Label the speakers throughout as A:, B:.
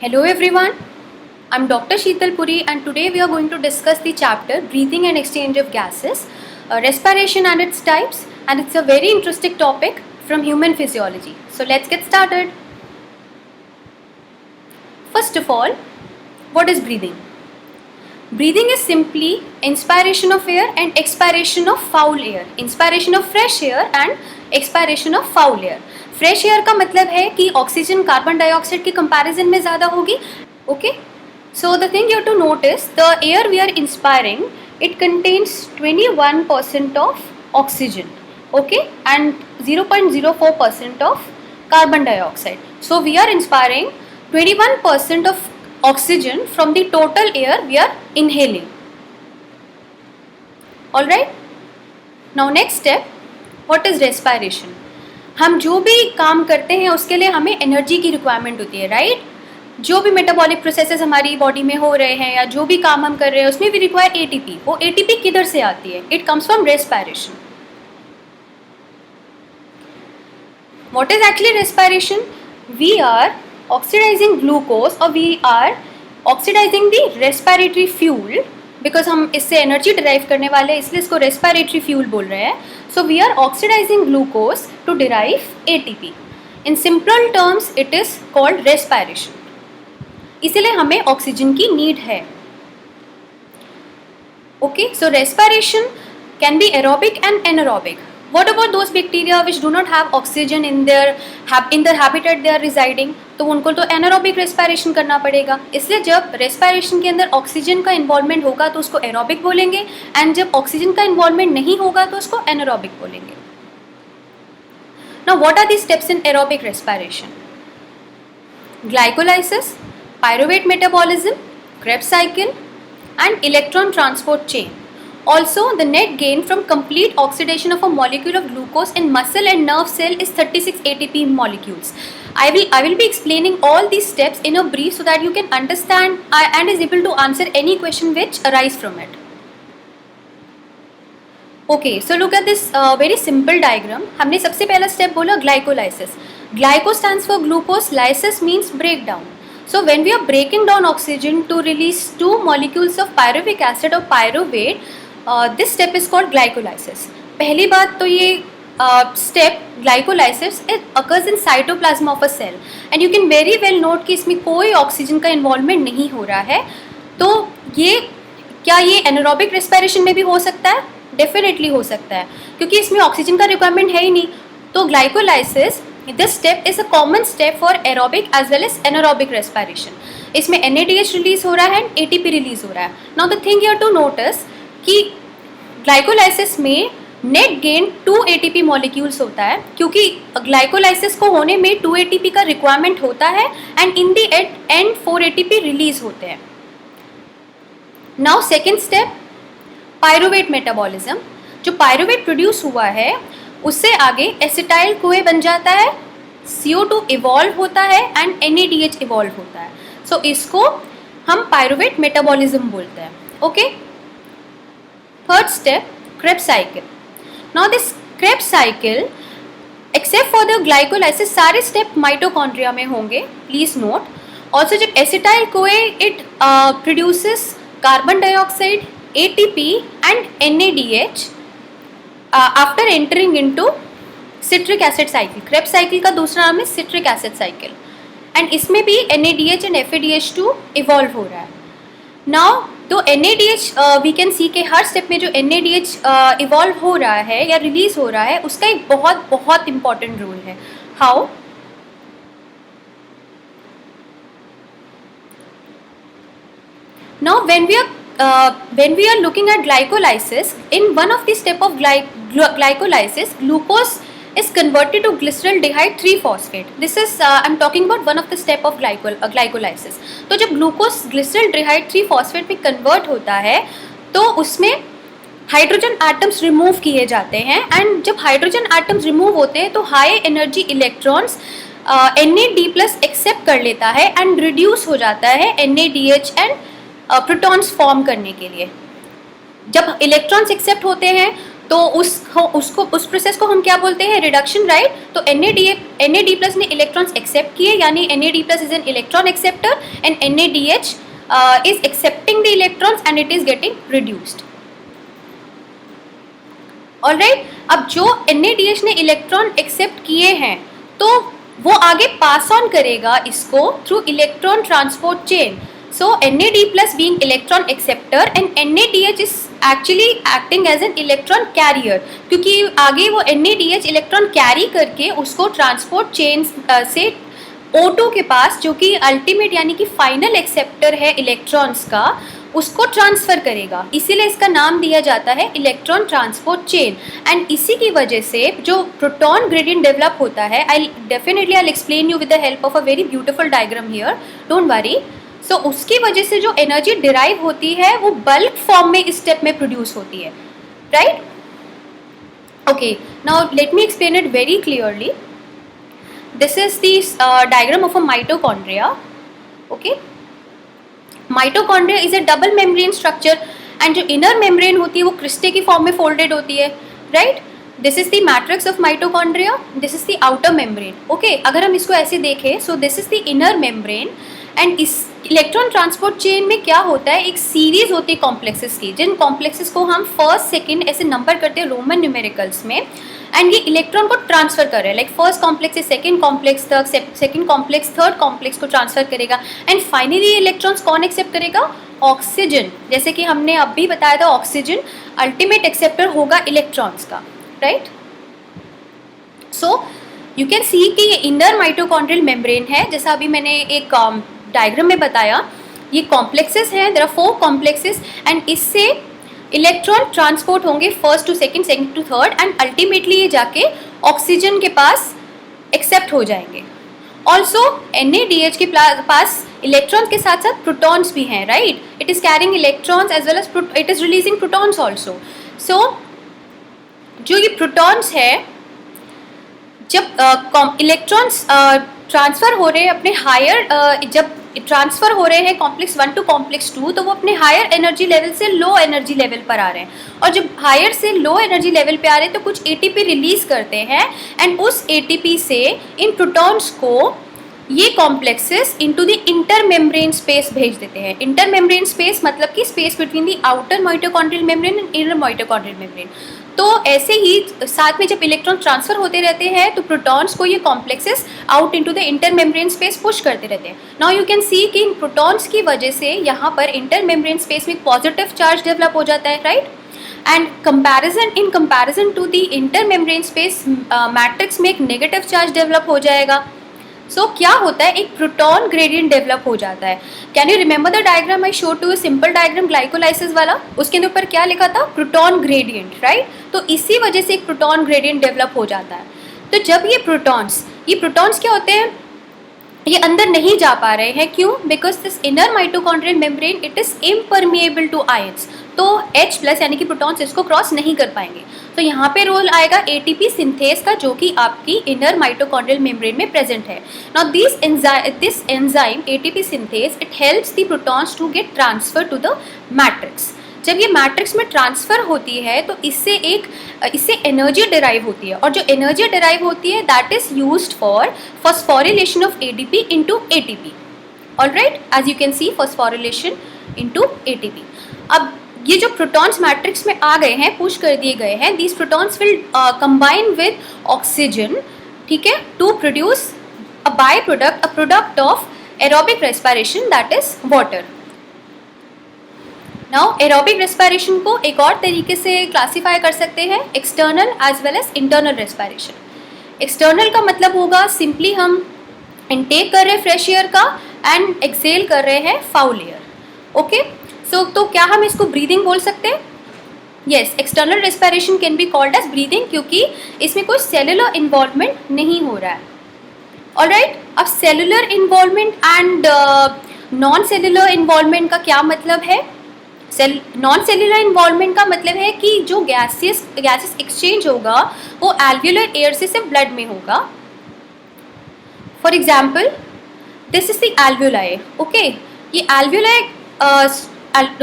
A: Hello everyone, I'm Dr. Sheetal Puri and today we are going to discuss the chapter Breathing and Exchange of Gases, Respiration and its types, and it's a very interesting topic from human physiology. So let's get started. First of all, what is breathing? Breathing is simply inspiration of air and expiration of foul air. Inspiration of fresh air and expiration of foul air. Fresh air का मतलब है कि oxygen carbon dioxide के comparison में ज़्यादा होगी. Okay, so the thing you have to notice the air we are inspiring it contains 21% of oxygen, okay, and 0.04% of carbon dioxide. So we are inspiring 21% of oxygen from the total air we are inhaling. All right. Now next step, what is respiration? हम जो भी काम करते हैं उसके लिए हमें energy की रिक्वायरमेंट होती है, राइट? जो भी मेटाबॉलिक प्रोसेसेस हमारी बॉडी में हो रहे हैं या जो भी काम हम कर रहे हैं उसमें भी रिक्वायर एटीपी. वो एटीपी किधर से आती है? It comes from respiration. What is actually respiration? We are oxidizing glucose or we are oxidizing the respiratory fuel because हम इससे एनर्जी डिराइव करने वाले हैं, इसलिए इसको रेस्पिरेटरी फ्यूल बोल रहे हैं. So we are oxidizing glucose to derive ATP. In simple terms it is called respiration. इसीलिए हमें ऑक्सीजन की नीड है. Okay, so respiration can be aerobic and anaerobic. What about those bacteria which do not have oxygen in their habitat they are residing? तो उनको तो anaerobic respiration करना पड़ेगा. इसलिए जब respiration के अंदर ऑक्सीजन का इन्वॉल्वमेंट होगा तो उसको एरोबिक बोलेंगे, एंड जब ऑक्सीजन का इन्वॉल्वमेंट नहीं होगा तो उसको एनारोबिक बोलेंगे. Now what are the steps in aerobic respiration? Glycolysis, pyruvate metabolism, Krebs cycle, and electron transport chain. Also, the net gain from complete oxidation of a molecule of glucose in muscle and nerve cell is 36 ATP molecules. I will be explaining all these steps in a brief so that you can understand and is able to answer any question which arise from it. Okay, so look at this very simple diagram. हमने सबसे पहला step बोला glycolysis. Glyco stands for glucose, lysis means breakdown. So when we are breaking down oxygen to release two molecules of pyruvic acid or pyruvate, this step is called glycolysis. पहली बात तो ये step glycolysis it occurs in cytoplasm of a cell and you can very well note कि इसमें कोई oxygen का involvement नहीं हो रहा है. तो ये क्या ये एनारोबिक रेस्पिरेशन में भी हो सकता है? डेफिनेटली हो सकता है, क्योंकि इसमें ऑक्सीजन का रिक्वायरमेंट है ही नहीं. तो glycolysis this step is a common step for aerobic as well as anaerobic respiration. इसमें NADH रिलीज हो रहा है एंड ATP रिलीज हो रहा है. Now the thing you have to notice कि ग्लाइकोलाइसिस में नेट गेन 2 ATP मॉलिक्यूल्स होता है, क्योंकि ग्लाइकोलाइसिस को होने में 2 ATP का रिक्वायरमेंट होता है and in the end 4 ATP release होते हैं. Now second step, pyruvate metabolism. जो पायरुवेट प्रोड्यूस हुआ है उससे आगे एसिटाइल कोए बन जाता है, CO2 इवॉल्व होता है एंड NADH इवॉल्व होता है. सो इसको हम पायरुवेट मेटाबॉलिज्म बोलते हैं. Okay, third step, Krebs cycle. Now this Krebs cycle except for the glycolysis सारे स्टेप माइटोकॉन्ड्रिया में होंगे, प्लीज नोट. ऑल्सो जब acetyl CoA it produces carbon dioxide, ATP and NADH after entering into citric acid cycle. Krebs cycle का दूसरा नाम है citric acid cycle and इसमें भी NADH एंड FADH2 इवॉल्व हो रहा है. नाउ तो NADH वी कैन सी के हर स्टेप में जो NADH इवॉल्व हो रहा है या रिलीज हो रहा है उसका एक बहुत बहुत इंपॉर्टेंट रोल है. How? Now when we are looking at glycolysis, in one of the step of glycolysis, glucose is converted to glyceraldehyde 3-phosphate. This is I'm talking about one of the step of glycolysis. तो जब glucose ग्लिसरल्डेहाइड 3-phosphate में convert होता है तो उसमें hydrogen atoms remove किए जाते हैं एंड जब हाइड्रोजन एटम्स रिमूव होते हैं तो high energy electrons NAD+ accept कर लेता है एंड रिड्यूस हो जाता है NADH एंड प्रोटॉन्स फॉर्म करने के लिए. जब इलेक्ट्रॉन्स एक्सेप्ट होते हैं तो उस प्रोसेस को हम क्या बोलते हैं, रिडक्शन, राइट। तो NAD प्लस ने इलेक्ट्रॉन्स एक्सेप्ट किए, यानी NAD plus is an electron acceptor and NADH is accepting the electrons and it is getting reduced. Alright, अब जो NADH ने इलेक्ट्रॉन एक्सेप्ट किए हैं तो वो आगे पास ऑन करेगा इसको through electron transport chain. So NAD plus being electron acceptor and NADH is actually acting as an electron carrier, क्योंकि आगे वो NADH इलेक्ट्रॉन कैरी करके उसको ट्रांसपोर्ट चेन से O2 के पास, जो कि अल्टीमेट यानी कि फाइनल एक्सेप्टर है इलेक्ट्रॉन्स का, उसको ट्रांसफ़र करेगा. इसीलिए इसका नाम दिया जाता है इलेक्ट्रॉन ट्रांसपोर्ट चेन. एंड इसी की वजह से जो प्रोटॉन ग्रेडियंट डेवलप होता है, I explain you with the help of a very beautiful diagram here, don't worry. So उसकी वजह से जो एनर्जी डिराइव होती है वो बल्क फॉर्म में इस स्टेप में प्रोड्यूस होती है, right. Okay, now let me explain it very clearly. This is the diagram of a mitochondria. Okay, mitochondria is a double membrane structure and जो inner membrane होती है वो क्रिस्टे की फॉर्म में फोल्डेड होती है, right. This is the matrix of mitochondria. This is the outer membrane. Okay, अगर हम इसको ऐसे देखें, so this is the inner membrane and इस इलेक्ट्रॉन ट्रांसपोर्ट चेन में क्या होता है, एक सीरीज होती है कॉम्प्लेक्सेस की, जिन कॉम्प्लेक्सेस को हम फर्स्ट सेकंड ऐसे नंबर करते हैं रोमन न्यूमेरिकल्स में. एंड ये इलेक्ट्रॉन को ट्रांसफर कर रहे हैं, लाइक फर्स्ट कॉम्प्लेक्स से सेकंड कॉम्प्लेक्स तक, सेकंड कॉम्प्लेक्स थर्ड कॉम्प्लेक्स को ट्रांसफर करेगा. एंड फाइनली इलेक्ट्रॉन्स कौन एक्सेप्ट करेगा, ऑक्सीजन. जैसे कि हमने अब भी बताया था, ऑक्सीजन अल्टीमेट एक्सेप्टर होगा इलेक्ट्रॉन्स का, राइट. सो यू कैन सी कि ये इनर माइटोकॉन्ड्रियल मेम्ब्रेन है, जैसा अभी मैंने एक डायग्राम में बताया. ये कॉम्प्लेक्सेस हैं, देयर आर 4 कॉम्प्लेक्सेस एंड इससे इलेक्ट्रॉन ट्रांसपोर्ट होंगे first to second, second to third and ultimately ये जाके ऑक्सीजन के पास एक्सेप्ट हो जाएंगे. ऑल्सो NADH के पास इलेक्ट्रॉन्स के साथ साथ प्रोटॉन्स भी हैं, right. It is carrying electrons as well as it is releasing protons also. So जो ये प्रोटॉन्स है, जब इलेक्ट्रॉन्स ट्रांसफ़र हो रहे हैं अपने हायर, जब ट्रांसफ़र हो रहे हैं कॉम्प्लेक्स 1 टू कॉम्प्लेक्स 2, तो वो अपने हायर एनर्जी लेवल से लो एनर्जी लेवल पर आ रहे हैं. और जब हायर से लो एनर्जी लेवल पे आ रहे हैं तो कुछ ATP रिलीज़ करते हैं एंड उस ATP से इन प्रोटॉन्स को ये complexes into the inter membrane space भेज देते हैं. इंटर मेम्ब्रेन स्पेस मतलब कि space between the outer mitochondrial membrane and inner mitochondrial membrane. तो ऐसे ही साथ में जब इलेक्ट्रॉन ट्रांसफर होते रहते हैं तो प्रोटॉन्स को ये complexes out into the inter membrane space push करते रहते हैं. नाउ यू कैन सी कि इन प्रोटॉन्स की वजह से यहाँ पर इंटर मेम्ब्रेन स्पेस में पॉजिटिव चार्ज डेवलप हो जाता है, right. And in comparison to the inter membrane space matrix में एक नेगेटिव चार्ज डेवलप हो जाएगा. सो क्या होता है, एक प्रोटॉन ग्रेडियंट डेवलप हो जाता है. Can you remember the diagram I show to, simple diagram glycolysis वाला, उसके ऊपर क्या लिखा था, प्रोटॉन ग्रेडियंट, राइट. तो इसी वजह से एक प्रोटॉन ग्रेडियंट डेवलप हो जाता है. तो जब ये प्रोटॉन्स क्या होते हैं, ये अंदर नहीं जा पा रहे हैं, क्यों, because this inner mitochondrial membrane it is impermeable to ions. तो H प्लस यानी कि प्रोटॉन्स इसको क्रॉस नहीं कर पाएंगे. तो यहाँ पे रोल आएगा ATP सिंथेस का, जो कि आपकी इनर माइटोकॉन्ड्रियल मेम्ब्रेन में प्रेजेंट है. Now this enzyme ATP synthase it helps the protons to get transfer to the matrix. जब ये मैट्रिक्स में ट्रांसफ़र होती है तो इससे एनर्जी डिराइव होती है, और जो एनर्जी डिराइव होती है that is used for phosphorylation of ADP into ATP. Alright, as you can see phosphorylation into ATP. अब ये जो प्रोटॉन्स मैट्रिक्स में आ गए हैं, पुश कर दिए गए हैं, these protons will combine with oxygen, ठीक है, to produce a by product, a product of aerobic respiration that is water. Now aerobic respiration को एक और तरीके से क्लासीफाई कर सकते हैं, external as well as internal respiration. External का मतलब होगा सिंपली हम इनटेक कर रहे हैं फ्रेश एयर का एंड एक्सेल कर रहे हैं फाउल एयर. ओके, सो तो क्या हम इसको ब्रीदिंग बोल सकते हैं? Yes, external respiration can be called as breathing, क्योंकि इसमें कोई सेलुलर इन्वॉल्वमेंट नहीं हो रहा है. ऑलराइट, अब cellular involvement and non cellular involvement का क्या मतलब है? नॉन सेलुलर इन्वॉल्वमेंट का मतलब है कि जो गैसेस एक्सचेंज होगा वो एल्वियोलर एयर से सिर्फ ब्लड में होगा. For example this is the alveoli. Okay, ये एल्वियोलाई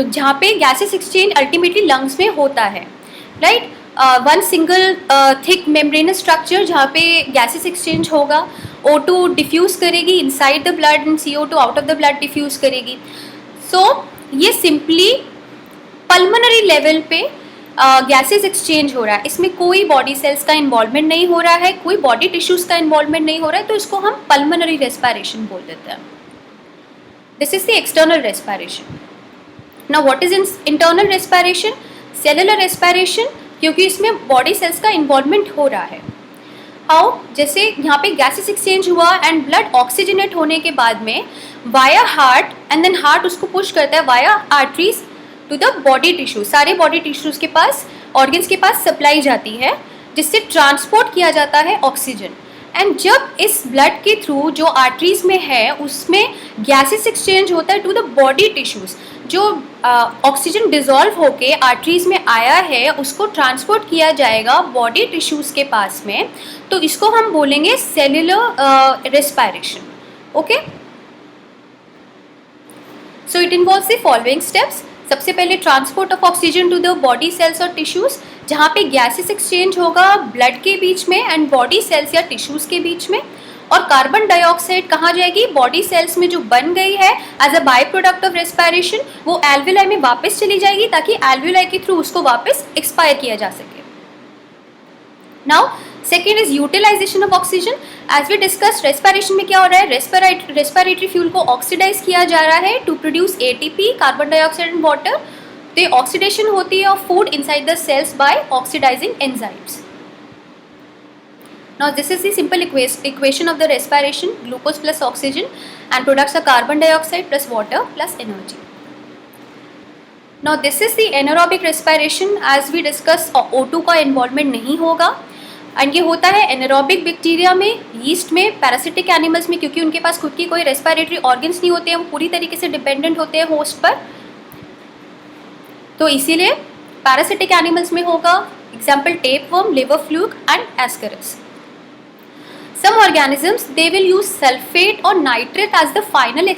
A: जहाँ पे गैसेस एक्सचेंज अल्टीमेटली लंग्स में होता है, right. One single thick membranous structure जहाँ पे गैसेस एक्सचेंज होगा, O2 डिफ्यूज करेगी inside the blood and CO2 out of the blood diffuse करेगी. सो ये सिंपली पल्मोनरी लेवल पे गैसेस एक्सचेंज हो रहा है. इसमें कोई बॉडी सेल्स का इन्वॉल्वमेंट नहीं हो रहा है, कोई बॉडी टिश्यूज का इन्वॉल्वमेंट नहीं हो रहा है, तो इसको हम पल्मोनरी रेस्पिरेशन बोल देते हैं. This is the external respiration. Now what is internal respiration? Cellular respiration, क्योंकि इसमें बॉडी सेल्स का इन्वॉल्वमेंट हो रहा है. हाउ? जैसे यहाँ पे गैसेस एक्सचेंज हुआ एंड ब्लड ऑक्सीजनेट होने के बाद में via heart, and then heart उसको पुश करता है via arteries to the body tissue. सारे बॉडी टिश्यूज के पास, ऑर्गन्स के पास सप्लाई जाती है, जिससे ट्रांसपोर्ट किया जाता है ऑक्सीजन. एंड जब इस ब्लड के थ्रू जो आर्टरीज में है उसमें गैसेस एक्सचेंज होता है टू द बॉडी टिश्यूज, जो ऑक्सीजन डिजॉल्व होके आर्टरीज में आया है उसको ट्रांसपोर्ट किया जाएगा बॉडी टिश्यूज के पास में, तो इसको हम बोलेंगे cellular respiration. Okay, so it involves the following steps. सबसे पहले transport of oxygen to the body cells और टिश्यूज, जहाँ पे गैसेस एक्सचेंज होगा ब्लड के बीच में एंड बॉडी सेल्स या टिश्यूज के बीच में. और कार्बन डाइऑक्साइड कहाँ जाएगी? बॉडी सेल्स में जो बन गई है as a by product of respiration, वो एल्वियोलाई में वापस चली जाएगी ताकि एल्वियोलाई के थ्रू उसको वापस एक्सपायर किया जा सके. Now second is utilization of oxygen. As we discuss, respiration में क्या हो रहा है? रेस्पिरेटरी फ्यूल को ऑक्सीडाइज किया जा रहा है to produce ATP, carbon dioxide and water. तो ऑक्सीडेशन होती है of food inside the cells by oxidizing enzymes. Now this is the simple equation of the respiration: glucose plus oxygen and products are carbon dioxide plus water plus energy. Now this is the anaerobic respiration. As we discussed, O2 का involvement नहीं होगा and ये होता है anaerobic bacteria में, yeast में, parasitic animals में, क्योंकि उनके पास खुद की कोई रेस्पिरेटरी ऑर्गन्स नहीं होते हैं, वो पूरी तरीके से डिपेंडेंट होते हैं होस्ट पर, तो इसीलिए पैरासिटिक एनिमल्स में होगा. Example tapeworm, liver fluke and ascaris. Some organisms, they will use sulfate or nitrate as the final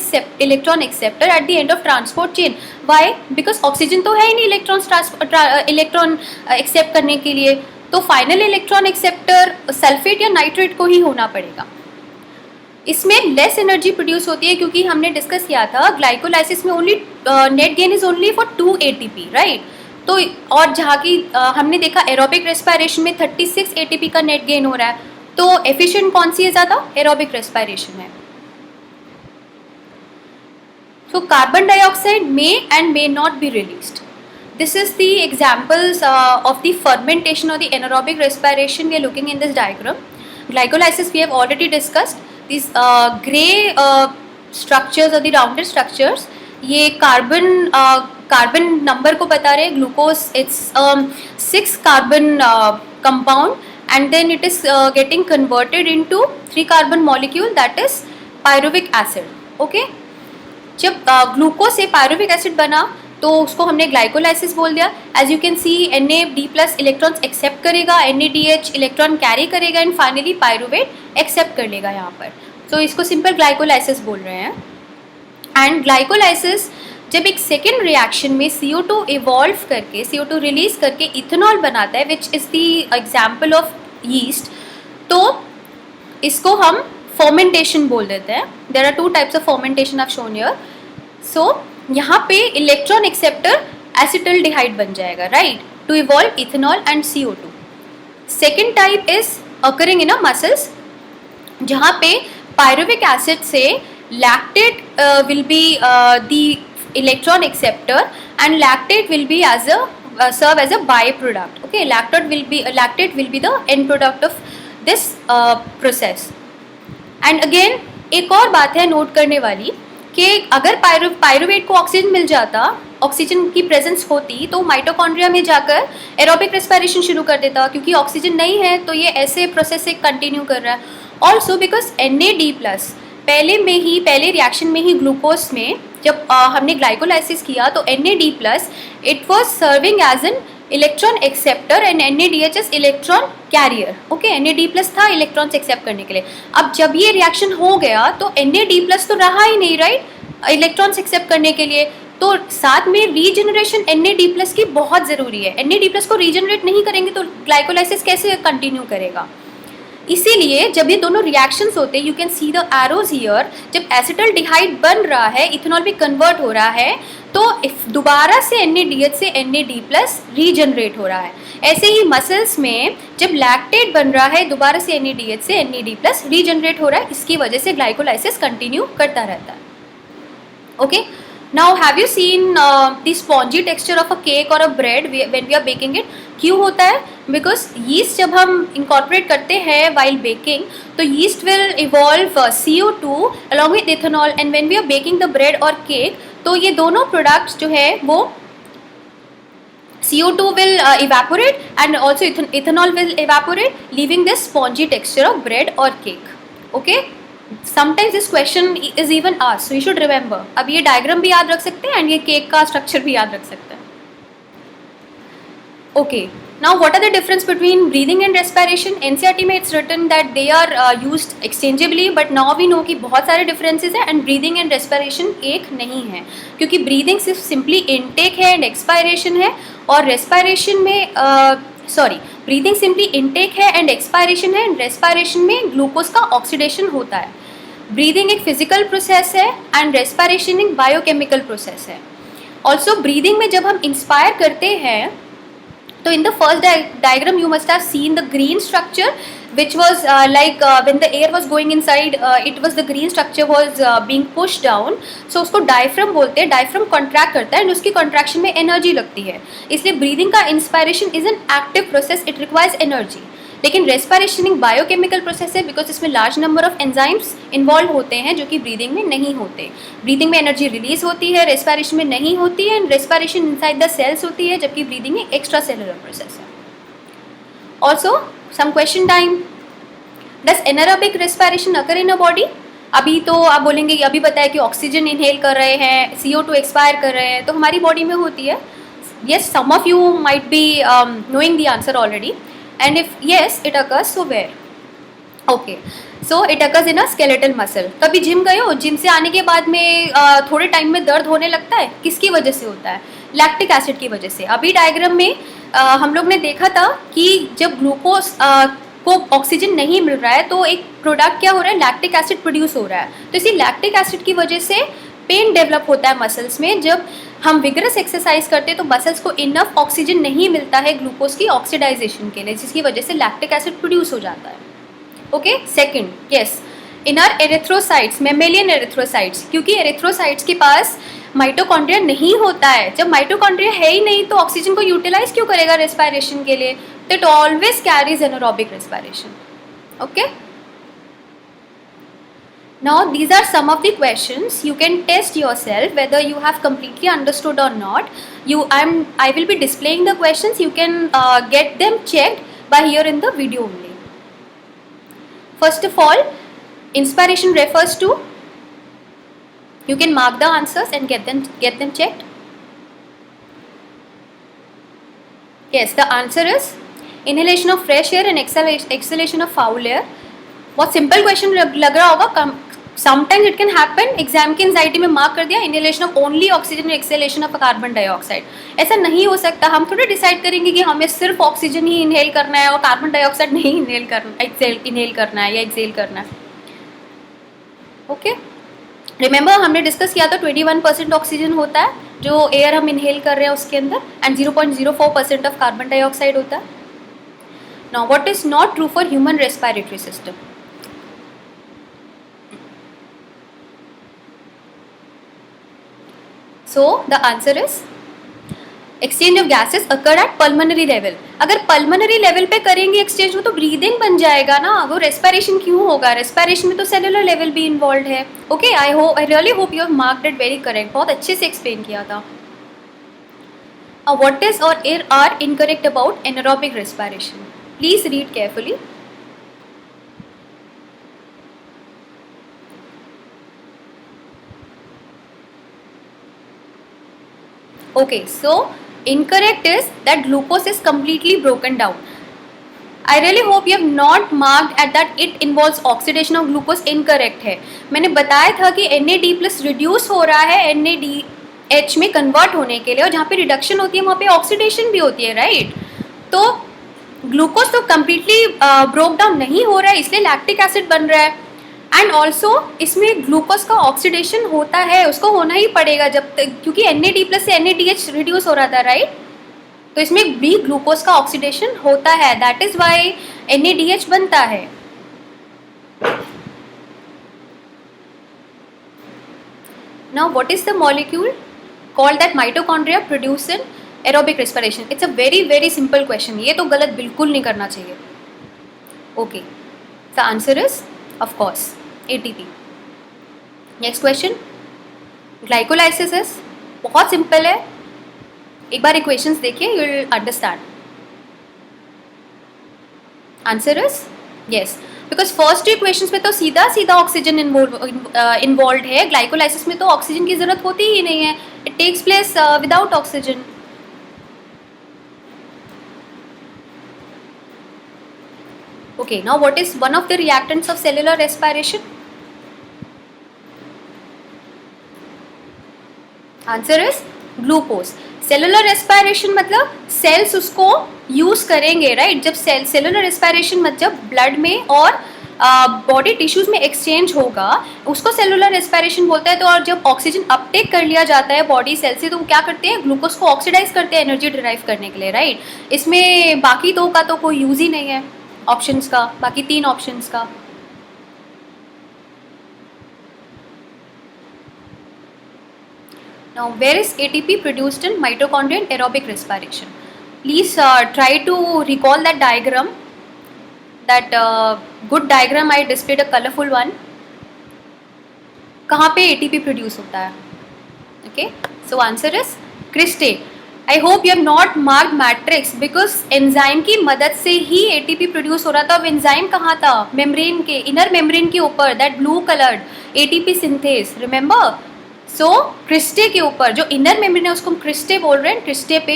A: electron acceptor at the end of transport chain. Why? Because oxygen तो है ही नहीं electron accept करने के लिए, तो फाइनल इलेक्ट्रॉन एक्सेप्टर सल्फेट या nitrate को ही होना पड़ेगा. इसमें लेस एनर्जी प्रोड्यूस होती है क्योंकि हमने डिस्कस किया था ग्लाइकोलाइसिस में only net gain is only for 2 ATP, right. तो और जहाँ की हमने देखा एरोबिक रेस्पिरेशन में 36 ATP का नेट गेन हो रहा है, तो एफिशिएंट कौन सी है ज़्यादा? एरोबिक रेस्पिरेशन है. So carbon dioxide may and may not be released. This is the examples of the fermentation और the anaerobic respiration we are looking in this diagram. Glycolysis we have already discussed. This grey structures और the rounded structures, ये carbon number को बता रहे हैं. Glucose it's 6 carbon compound and then it is getting converted into 3 carbon molecule, that is pyruvic acid. Okay, जब glucose से pyruvic acid बना तो उसको हमने ग्लाइकोलाइसिस बोल दिया. As you can see NAD+ electrons accept करेगा, NADH इलेक्ट्रॉन कैरी करेगा एंड फाइनली पायरुवेट एक्सेप्ट कर लेगा यहाँ पर. तो इसको सिंपल ग्लाइकोलाइसिस बोल रहे हैं. एंड ग्लाइकोलाइसिस जब एक सेकेंड रिएक्शन में CO2 इवॉल्व करके, CO2 रिलीज करके इथेनॉल बनाता है, which is the example of yeast, तो इसको हम फर्मेंटेशन बोल देते हैं. There are 2 types of fermentation of shown here. So यहाँ पे इलेक्ट्रॉन एक्सेप्टर एसिटल्डिहाइड बन जाएगा, right, to evolve ethanol and CO2. Second type is occurring in a muscles, जहाँ पे पायरुविक एसिड से lactate will be the electron acceptor and lactate will be as a serve as a byproduct. Okay, lactate will be the end product of this process. And again एक और बात है note करने वाली कि अगर pyruvate को ऑक्सीजन मिल जाता, ऑक्सीजन की प्रेजेंस होती, तो माइटोकॉन्ड्रिया में जाकर एरोबिक रेस्पिरेशन शुरू कर देता. क्योंकि ऑक्सीजन नहीं है तो ये ऐसे प्रोसेस से कंटिन्यू कर रहा है. ऑल्सो बिकॉज NAD+ पहले रिएक्शन में ही ग्लूकोज में जब हमने ग्लाइकोलाइसिस किया तो NAD+ it was serving as an electron acceptor and NADH is electron carrier. Okay, NAD+ था इलेक्ट्रॉन्स एक्सेप्ट करने के लिए. अब जब ये रिएक्शन हो गया तो NAD+ तो रहा ही नहीं, राइट, इलेक्ट्रॉन्स एक्सेप्ट करने के लिए. तो साथ में रीजनरेशन NAD+ की बहुत ज़रूरी है। NAD+ को रीजनरेट नहीं करेंगे तो ग्लाइकोलाइसिस कैसे कंटिन्यू करेगा। इसीलिए जब ये दोनों रिएक्शंस होते हैं, you can see the arrows here, जब एसिटल्डिहाइड बन रहा है, इथेनॉल भी कन्वर्ट हो रहा है, तो दोबारा से NADH से NAD+ रीजनरेट हो रहा है। ऐसे ही मसल्स में जब लैक्टेट बन रहा है, दोबारा से NADH से NAD+ रीजनरेट हो रहा है, इसकी वजह से ग्लाइकोलाइसिस कंटिन्यू करता रहता है। Okay, now have you seen the spongy texture of a cake और a bread when we are baking it? क्यों होता है? बिकॉज यीस्ट जब हम इंकॉर्पोरेट करते हैं वाइल बेकिंग, तो yeast will evolve CO2 along with ethanol, and when we are baking the bread और केक, तो ये दोनों प्रोडक्ट्स जो है वो CO2 will evaporate and also ethanol will evaporate, leaving this spongy texture of bread or cake. Okay, sometimes this question is even asked, so you should remember. अब ये diagram भी याद रख सकते हैं एंड ये केक का स्ट्रक्चर भी याद रख सकते हैं। Okay, now what are the difference between breathing and respiration? NCERT में it's written that they are used exchangeably, but now we know कि बहुत सारे differences हैं and breathing and respiration एक नहीं है, क्योंकि breathing सिर्फ simply intake है and expiration है, और respiration में breathing simply intake है and expiration है, and respiration में ग्लूकोज का oxidation होता है। breathing एक physical process है and respiration एक biochemical process है। also breathing में जब हम inspire करते हैं, तो in the first diagram you must have seen the green structure, which was when the air was going inside, it was the green structure was being pushed down, so उसको diaphragm बोलते हैं। diaphragm contract करता है and उसकी contraction में energy लगती है, इसलिए breathing का inspiration is an active process, it requires energy। लेकिन respiration एक biochemical process है, because इसमें large number of enzymes involved होते हैं जो कि breathing में नहीं होते। breathing में energy release होती है, respiration में नहीं होती है, and respiration inside the cells होती है, जबकि breathing एक extra cellular process है। Also some question time, does anaerobic respiration occur in a body? अभी तो आप बोलेंगे, अभी बताया कि ऑक्सीजन इनहेल कर रहे हैं, CO2 एक्सपायर कर रहे हैं, तो हमारी बॉडी में होती है। yes, some of you might be knowing the answer already, and if yes it occurs, so where? okay, so it occurs in a skeletal muscle। कभी जिम गए हो? जिम से आने के बाद में थोड़े टाइम में दर्द होने लगता है, किसकी वजह से होता है? लैक्टिक एसिड की वजह से। अभी डायग्राम में हम लोग ने देखा था कि जब ग्लूकोज को ऑक्सीजन नहीं मिल रहा है, तो एक प्रोडक्ट क्या हो रहा है, लैक्टिक एसिड प्रोड्यूस हो रहा है। तो इसी लैक्टिक एसिड की वजह से पेन डेवलप होता है मसल्स में। जब हम विगरस एक्सरसाइज करते हैं तो मसल्स को इनफ ऑक्सीजन नहीं मिलता है ग्लूकोज की ऑक्सीडाइजेशन के लिए, जिसकी वजह से लैक्टिक एसिड प्रोड्यूस हो जाता है। Okay, second, yes, in are erythrocytes, mammalian erythrocytes, क्योंकि एरिथ्रोसाइट्स के पास माइटोकॉन्ड्रिया नहीं होता है। जब माइटोकॉन्ड्रिया है ही नहीं तो ऑक्सीजन को यूटिलाइज क्यों करेगा रेस्पिरेशन के लिए? तो it always carries anaerobic respiration. Okay, now these are some of the questions you can test yourself whether you have completely understood or not. I will be displaying the questions, you can get them checked by here in the video only. First of all, inspiration refers to, you can mark the answers and get them checked. yes, the answer is inhalation of fresh air and exhalation of foul air। बहुत simple question लग रहा होगा, sometimes it can happen, exam की anxiety में mark कर दिया inhalation of only oxygen and exhalation of carbon dioxide. ऐसा नहीं हो सकता। हम थोड़ा डिसाइड करेंगे कि हमें सिर्फ ऑक्सीजन ही इनहेल करना है और कार्बन डाइऑक्साइड नहीं इनहेल करना है या एक्सहेल करना है। ओके, रिमेंबर हमने डिस्कस किया था 21% ऑक्सीजन होता है जो एयर हम इनहेल कर रहे हैं उसके अंदर, एंड 0.04% ऑफ कार्बन डाइऑक्साइड होता है। Now what is not true for human respiratory system? So the answer is exchange of gases occur at pulmonary level। अगर pulmonary level पे करेंगे exchange हो तो breathing बन जाएगा ना, वो respiration क्यों होगा? respiration में तो cellular level भी involved है। Okay, I really hope you have marked it very correct, बहुत अच्छे से explain किया था। What is or are incorrect about anaerobic respiration? Please read carefully। Okay, so incorrect is that glucose is completely broken down। I really hope you have not marked at that it involves oxidation of glucose। incorrect है। मैंने बताया था कि NAD+ reduce हो रहा है, H में convert होने के लिए, और जहाँ पे रिडक्शन होती है वहाँ पे ऑक्सीडेशन भी होती है, राइट? तो ग्लूकोज तो कम्प्लीटली ब्रोक डाउन नहीं हो रहा है, इसलिए लैक्टिक एसिड बन रहा है। एंड ऑल्सो इसमें ग्लूकोज का ऑक्सीडेशन होता है, उसको होना ही पड़ेगा जब तक, क्योंकि NAD प्लस से NADH रिड्यूस हो रहा था, राइट? तो इसमें भी ग्लूकोज का ऑक्सीडेशन होता है, दैट इज वाई NADH बनता है। Now what is the molecule called that mitochondria produce in aerobic respiration? It's a very very simple question. ये तो गलत बिल्कुल नहीं करना चाहिए. Okay, the answer is of course ATP. Next question, glycolysis is बहुत simple है, एक बार equations देखिए, you will understand. Answer is yes. Because first two equations में तो सीधा सीधा ऑक्सीजन इन्वॉल्व है, ग्लाइकोलाइसिस में तो ऑक्सीजन की जरूरत होती ही नहीं है, it takes place without oxygen. Okay, now what is one of the reactants of cellular respiration? Answer is glucose. Cellular respiration मतलब सेल्स उसको यूज करेंगे, राइट? जब सेलुलर रेस्पिरेशन मतलब ब्लड में और बॉडी टिश्यूज में एक्सचेंज होगा, उसको सेलुलर रेस्पिरेशन बोलता है. तो और जब ऑक्सीजन अपटेक कर लिया जाता है बॉडी सेल से, तो वो क्या करते हैं, ग्लूकोज को ऑक्सीडाइज करते हैं एनर्जी डिराइव करने के लिए, राइट? इसमें बाकी दो का तो कोई यूज ही नहीं है ऑप्शंस का, बाकी तीन ऑप्शंस का. Now, where is ATP produced in mitochondria and aerobic respiration? Please try to recall that diagram. That good diagram I displayed a colorful one. कहाँ पे ATP produce होता है? Okay, so answer is cristae. I hope you have not marked matrix because enzyme की मदद से ही ATP produce हो रहा था. अब enzyme कहाँ था? Membrane के, inner membrane के ऊपर, that blue colored ATP synthase. Remember? So cristae के ऊपर जो इनर मेम्ब्रेन है उसको हम क्रिस्टे बोल रहे हैं, क्रिस्टे पे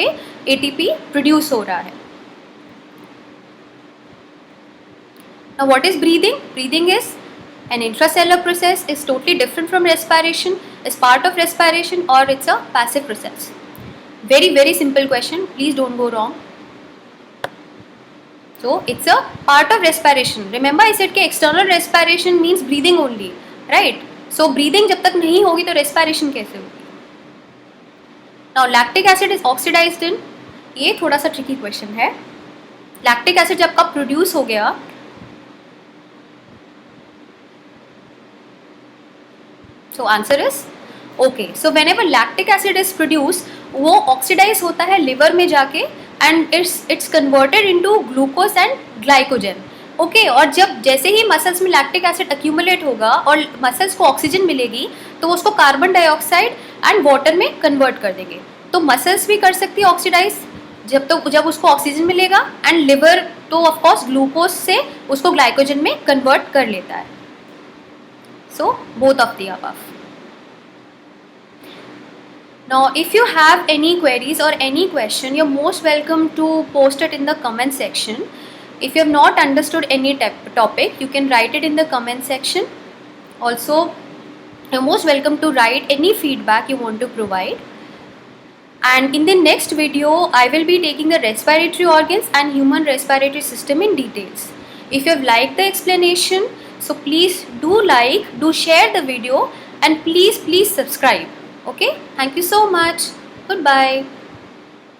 A: एटीपी प्रोड्यूस हो रहा है. Now what is breathing? Breathing is an intracellular process, is totally different from respiration, is part of respiration और it's a passive process. Very very simple question, please don't go wrong. So it's a part of respiration. Remember I said कि external respiration means breathing only, right? So breathing जब तक नहीं होगी तो respiration कैसे होगी? Now lactic acid is oxidised in, ये थोड़ा सा ट्रिकी क्वेश्चन है. लैक्टिक एसिड जब कब प्रोड्यूस हो गया, so answer is okay. So whenever lactic acid is produce, वो ऑक्सीडाइज होता है लिवर में जाके and it's converted into glucose and glycogen. Okay, और जब जैसे ही मसल्स में लैक्टिक एसिड एक्यूमुलेट होगा और मसल्स को ऑक्सीजन मिलेगी, तो उसको कार्बन डाइऑक्साइड एंड वाटर में कन्वर्ट कर देंगे. तो मसल्स भी कर सकती है ऑक्सीडाइज जब उसको ऑक्सीजन मिलेगा, एंड लिवर तो ऑफकोर्स ग्लूकोज से उसको ग्लाइकोजन में कन्वर्ट कर लेता है. So both of the above. Now, if you have any queries or any question, you're most welcome to post it in the comment section. If you have not understood any topic, you can write it in the comment section. Also, you're most welcome to write any feedback you want to provide. And in the next video, I will be taking the respiratory organs and human respiratory system in details. If you have liked the explanation, so please do like, do share the video, and please subscribe. Okay, thank you so much. Goodbye.